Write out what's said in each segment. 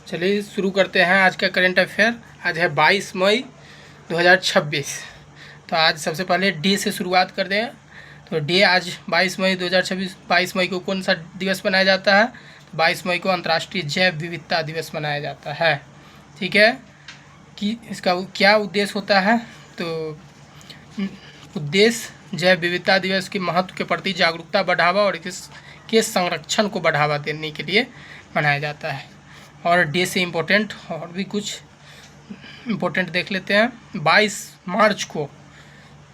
चलिए शुरू करते हैं आज का करंट अफेयर। आज है 22 मई 2026। तो आज सबसे पहले डे से शुरुआत करते हैं। तो डे आज 22 मई 2026, 22 मई को कौन सा दिवस मनाया जाता है? तो 22 मई को अंतर्राष्ट्रीय जैव विविधता दिवस मनाया जाता है। ठीक है, कि इसका क्या उद्देश्य होता है? तो उद्देश्य जैव विविधता दिवस के महत्व के प्रति जागरूकता बढ़ावा और इसके संरक्षण को बढ़ावा देने के लिए मनाया जाता है। और डे से इम्पोर्टेंट और भी कुछ इम्पोर्टेंट देख लेते हैं। 22 मार्च को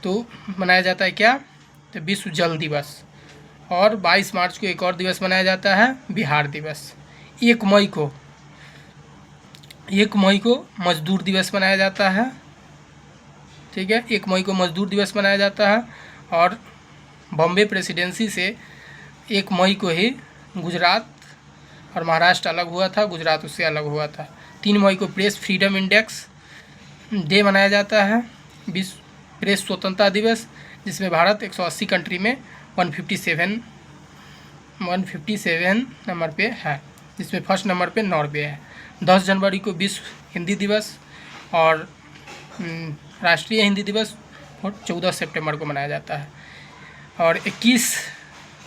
तो मनाया जाता है क्या? तो विश्व जल दिवस। और 22 मार्च को एक और दिवस मनाया जाता है, बिहार दिवस। 1 मई को मजदूर दिवस मनाया जाता है। ठीक है, 1 मई को मजदूर दिवस मनाया जाता है। और बॉम्बे प्रेसिडेंसी से 1 मई को ही गुजरात और महाराष्ट्र अलग हुआ था, गुजरात उससे अलग हुआ था। 3 मई को प्रेस फ्रीडम इंडेक्स डे मनाया जाता है, विश्व प्रेस स्वतंत्रता दिवस, जिसमें भारत 180 कंट्री में 157 नंबर पे है, जिसमें फर्स्ट नंबर पे नॉर्वे है। 10 जनवरी को विश्व हिंदी दिवस और राष्ट्रीय हिंदी दिवस 14 सितंबर को मनाया जाता है। और 21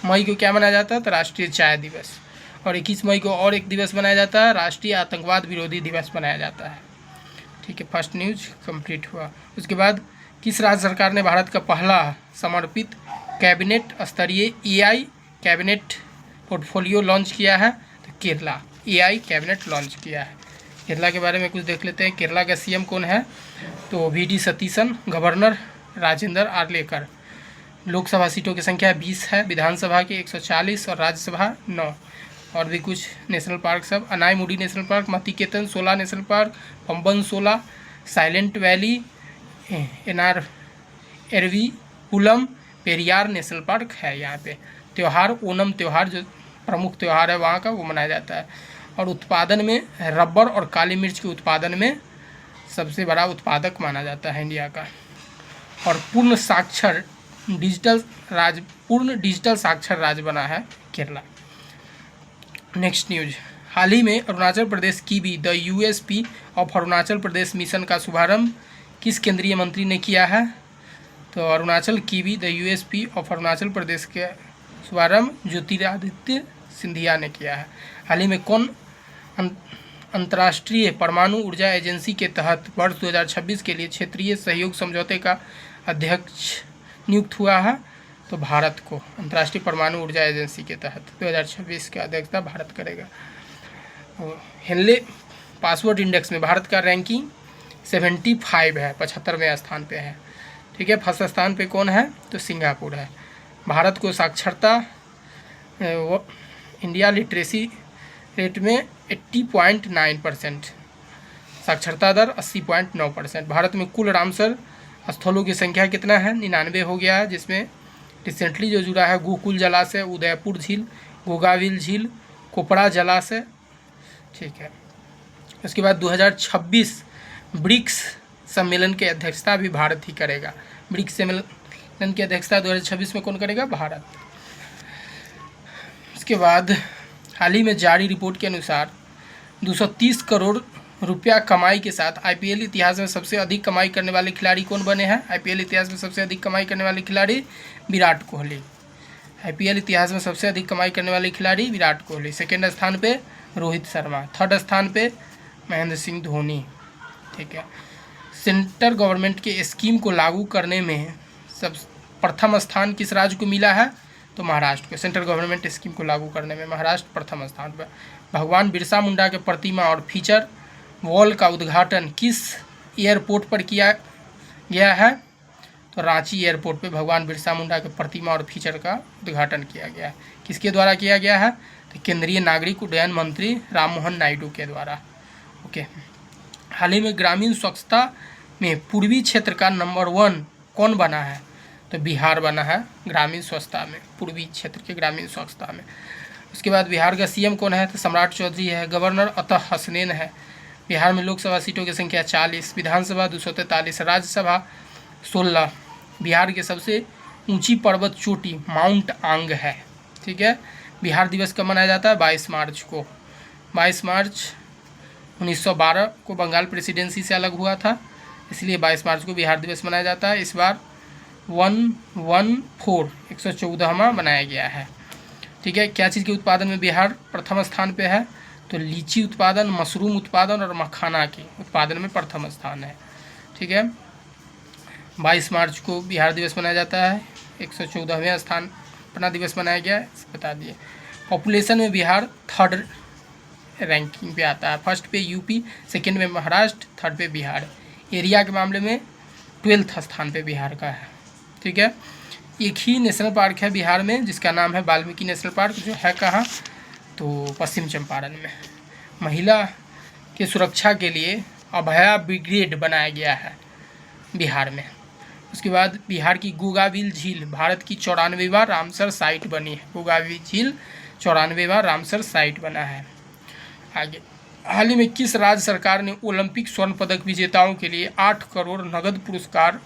मई को क्या मनाया जाता है? तो राष्ट्रीय चाय दिवस। और 21 मई को और एक दिवस मनाया जाता है, राष्ट्रीय आतंकवाद विरोधी दिवस मनाया जाता है। ठीक है, फर्स्ट न्यूज कंप्लीट हुआ। उसके बाद किस राज्य सरकार ने भारत का पहला समर्पित कैबिनेट स्तरीय AI कैबिनेट पोर्टफोलियो लॉन्च किया है? तो केरला AI कैबिनेट लॉन्च किया है। केरला के बारे में कुछ देख लेते हैं। केरला का CM कौन है? तो VD सतीशन, गवर्नर राजेंद्र आर्लेकर। लोकसभा सीटों की संख्या 20 है, विधानसभा की 140 और राज्यसभा 9। और भी कुछ नेशनल पार्क सब: Anamudi national park, Mathikettan 16 national park, Pamban 16, Silent Valley, Eravikulam, Periyar national park है। यहाँ पे त्यौहार ओणम त्यौहार जो प्रमुख त्यौहार है वहाँ का, वो मनाया जाता है। और उत्पादन में रबर और काली मिर्च के उत्पादन में सबसे बड़ा उत्पादक माना जाता है इंडिया का। और पूर्ण डिजिटल साक्षर राज्य बना है केरला। नेक्स्ट न्यूज, हाल ही में Arunachal Pradesh kiwi the USP of Arunachal Pradesh mission का शुभारंभ किस केंद्रीय मंत्री ने किया है? तो Arunachal kiwi the USP of Arunachal Pradesh के शुभारंभ ज्योतिरादित्य सिंधिया ने किया है। हाल ही में कौन अंतर्राष्ट्रीय परमाणु ऊर्जा एजेंसी के तहत वर्ष 2026 के लिए क्षेत्रीय सहयोग समझौते का अध्यक्ष नियुक्त हुआ है? तो भारत को अंतर्राष्ट्रीय परमाणु ऊर्जा एजेंसी के तहत 2026 की अध्यक्षता भारत करेगा। हेनले पासवर्ड इंडेक्स में भारत का रैंकिंग 75 है, 75वें स्थान पे है। ठीक है, फर्स्ट स्थान पे कौन है? तो सिंगापुर है। भारत को साक्षरता इंडिया लिटरेसी रेट में 80.9%, साक्षरता दर 80.9%। भारत में कुल रामसर स्थलों की संख्या कितना है? 99 हो गया है, जिसमें रिसेंटली जो जुड़ा है गोकुल जलाशय, उदयपुर झील, गोगाविल झील, कोपड़ा जलाशय। ठीक है, उसके बाद 2026 ब्रिक्स सम्मेलन की अध्यक्षता भी भारत ही करेगा। ब्रिक्स सम्मेलन की अध्यक्षता 2026 में कौन करेगा? भारत। उसके बाद हाल ही में जारी रिपोर्ट के अनुसार 230 करोड़ रुपया कमाई के साथ IPL इतिहास में सबसे अधिक कमाई करने वाले खिलाड़ी कौन बने हैं? IPL इतिहास में सबसे अधिक कमाई करने वाले खिलाड़ी विराट कोहली। IPL इतिहास में सबसे अधिक कमाई करने वाले खिलाड़ी विराट कोहली। सेकेंड स्थान पे रोहित शर्मा, थर्ड स्थान पे महेंद्र सिंह धोनी। ठीक है, सेंट्रल गवर्नमेंट के स्कीम को लागू करने में सब प्रथम स्थान किस राज्य को मिला है? तो महाराष्ट्र को। सेंट्रल गवर्नमेंट स्कीम को लागू करने में महाराष्ट्र प्रथम स्थान पर। भगवान बिरसा मुंडा के प्रतिमा और फीचर वॉल का उद्घाटन किस एयरपोर्ट पर किया गया है? तो रांची एयरपोर्ट पे भगवान बिरसा मुंडा के प्रतिमा और फीचर का उद्घाटन किया गया है। किसके द्वारा किया गया है? तो केंद्रीय नागरिक उड्डयन मंत्री राममोहन नायडू के द्वारा। ओके, हाल ही में ग्रामीण स्वच्छता में पूर्वी क्षेत्र का नंबर 1 कौन बना है? तो बिहार बना है ग्रामीण स्वच्छता में, पूर्वी क्षेत्र के ग्रामीण स्वच्छता में। उसके बाद बिहार का CM कौन है? तो सम्राट चौधरी है। गवर्नर अतः हसनैन है। बिहार में लोकसभा सीटों की संख्या 40, विधानसभा 243, राज्यसभा 16। बिहार की सबसे ऊंची पर्वत चोटी माउंट आंग है। ठीक है, बिहार दिवस कब मनाया जाता है? 22 मार्च को। 22 मार्च 1912 को बंगाल प्रेसिडेंसी से अलग हुआ था, इसलिए 22 मार्च को बिहार दिवस मनाया जाता है। इस बार 114वां बनाया गया है। ठीक है, क्या चीज़ के उत्पादन में बिहार प्रथम स्थान पे है? तो लीची उत्पादन, मशरूम उत्पादन और मखाना के उत्पादन में प्रथम स्थान है। ठीक है, 22 मार्च को बिहार दिवस मनाया जाता है। 114वें स्थान अपना दिवस मनाया गया है, बता दिए। पॉपुलेशन में बिहार थर्ड रैंकिंग पे आता है। फर्स्ट पे यूपी, सेकंड में महाराष्ट्र, थर्ड पे बिहार। एरिया के मामले में 12th स्थान पे बिहार का है। ठीक है, एक ही नेशनल पार्क है बिहार में जिसका नाम है वाल्मीकि नेशनल पार्क, जो है कहाँ? तो पश्चिम चंपारण में। महिला के सुरक्षा के लिए अभया ब्रिगेड बनाया गया है बिहार में। उसके बाद बिहार की गोगाविल झील भारत की 94वां रामसर साइट बनी है। गोगाविल झील 94वां रामसर साइट बना है। आगे, हाल ही में किस राज्य सरकार ने ओलंपिक स्वर्ण पदक विजेताओं के लिए 8 करोड़ नगद पुरस्कार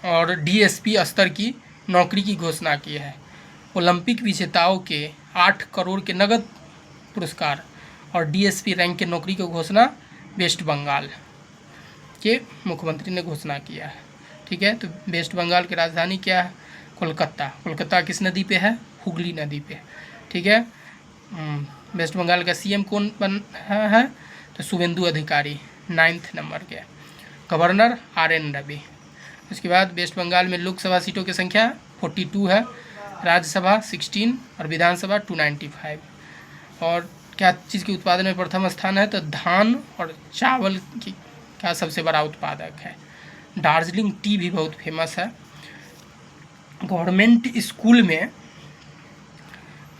और डीएसपी स्तर की नौकरी की घोषणा की है? ओलंपिक विजेताओं के 8 करोड़ के नगद पुरस्कार और डीएसपी रैंक के नौकरी की घोषणा वेस्ट बंगाल के मुख्यमंत्री ने घोषणा किया है। ठीक है, तो वेस्ट बंगाल की राजधानी क्या है? कोलकाता। कोलकाता किस नदी पे है? हुगली नदी पे। ठीक है, वेस्ट बंगाल का सीएम कौन बना है? तो शुभेंदु अधिकारी 9th नंबर के। Governor RN Ravi. उसके बाद वेस्ट बंगाल में लोकसभा सीटों की संख्या 42 है, राज्यसभा 16 और विधानसभा 295। और क्या चीज़ के उत्पादन में प्रथम स्थान है? तो धान और चावल की का सबसे बड़ा उत्पादक है। दार्जिलिंग टी भी बहुत फेमस है। गवर्नमेंट स्कूल में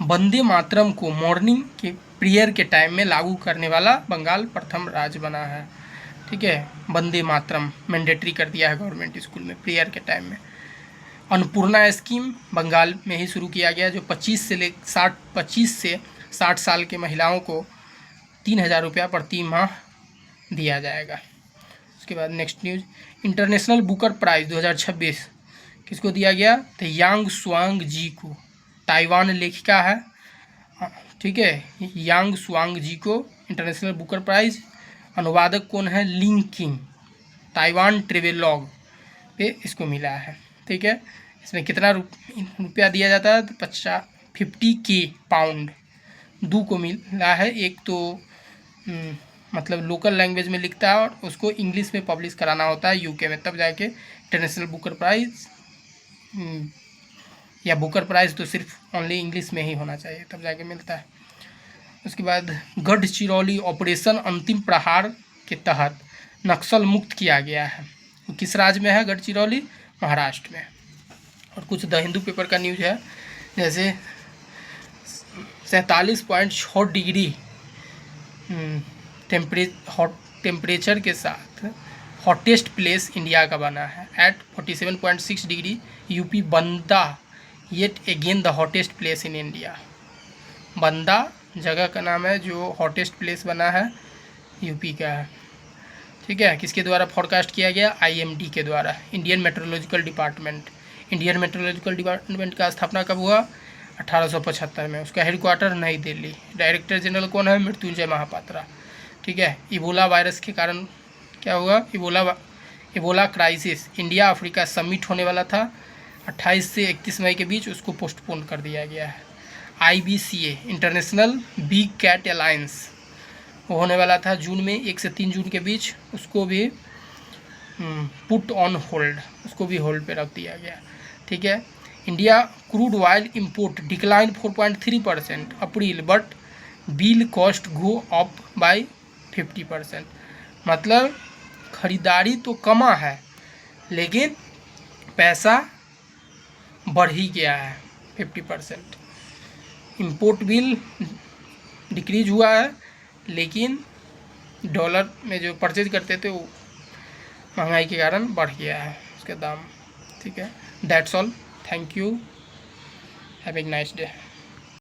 वंदे मातरम को मॉर्निंग के प्रेयर के टाइम में लागू करने वाला बंगाल प्रथम राज्य बना है। ठीक है, वंदे मातरम मैंडेटरी कर दिया है गवर्नमेंट स्कूल में प्रेयर के टाइम में। अन्नपूर्णा स्कीम बंगाल में ही शुरू किया गया, जो 25 से 60 साल के महिलाओं को 3000 रुपया प्रति माह दिया जाएगा। उसके बाद next news, international Booker prize 2026 किसको दिया गया? तो यांग सुआंग जी को, ताइवान लेखिका है। ठीक है, यांग सुआंग जी को इंटरनेशनल बुकर प्राइज़। अनुवादक कौन है? लिंग किंग। ताइवान ट्रेवेलॉग पे इसको मिला है। ठीक है, इसमें कितना रुपया दिया जाता है? तो 50K पाउंड 2 को मिला है। एक तो मतलब लोकल लैंग्वेज में लिखता है और उसको इंग्लिश में पब्लिश कराना होता है यूके में, तब जाके इंटरनेशनल बुकर प्राइज़ या बुकर प्राइज़ तो सिर्फ ओनली इंग्लिश में ही होना चाहिए, तब जाके मिलता है। उसके बाद गढ़चिरौली ऑपरेशन अंतिम प्रहार के तहत नक्सल मुक्त किया गया है। तो किस राज्य में है गढ़चिरौली? महाराष्ट्र में। और कुछ द हिंदू पेपर का न्यूज़ है, जैसे 47.6 डिग्री टेम्परेचर के साथ हॉटेस्ट प्लेस इंडिया का बना है। एट 47.6 डिग्री यूपी बंदा yet again the hottest place in India. बंदा जगह का नाम है जो हॉटेस्ट प्लेस बना है, यूपी का है। ठीक है, किसके द्वारा फोरकास्ट किया गया? IMD के द्वारा, Indian meteorological department. Indian meteorological department का स्थापना कब हुआ? 1875 में। उसका हेडक्वार्टर नई दिल्ली। डायरेक्टर जनरल कौन है? मृत्युंजय महापात्रा। ठीक है, इबोला वायरस के कारण क्या हुआ? Ebola crisis. India Africa summit होने वाला था 28 से 31 मई के बीच, उसको पोस्टपोन कर दिया गया है। IBCA international big cat alliance वो होने वाला था जून में, 1 से 3 जून के बीच, उसको भी पुट ऑन होल्ड, उसको भी होल्ड पे रख दिया गया। ठीक है, India crude oil import decline 4.3% April, but bill cost go up by 50%। मतलब खरीदारी तो कमा है लेकिन पैसा बढ़ ही गया है 50%। इंपोर्ट बिल डिक्रीज हुआ है लेकिन डॉलर में जो परचेज करते थे वो महंगाई के कारण बढ़ गया है उसका दाम। ठीक है, that's all, thank you, have a nice day.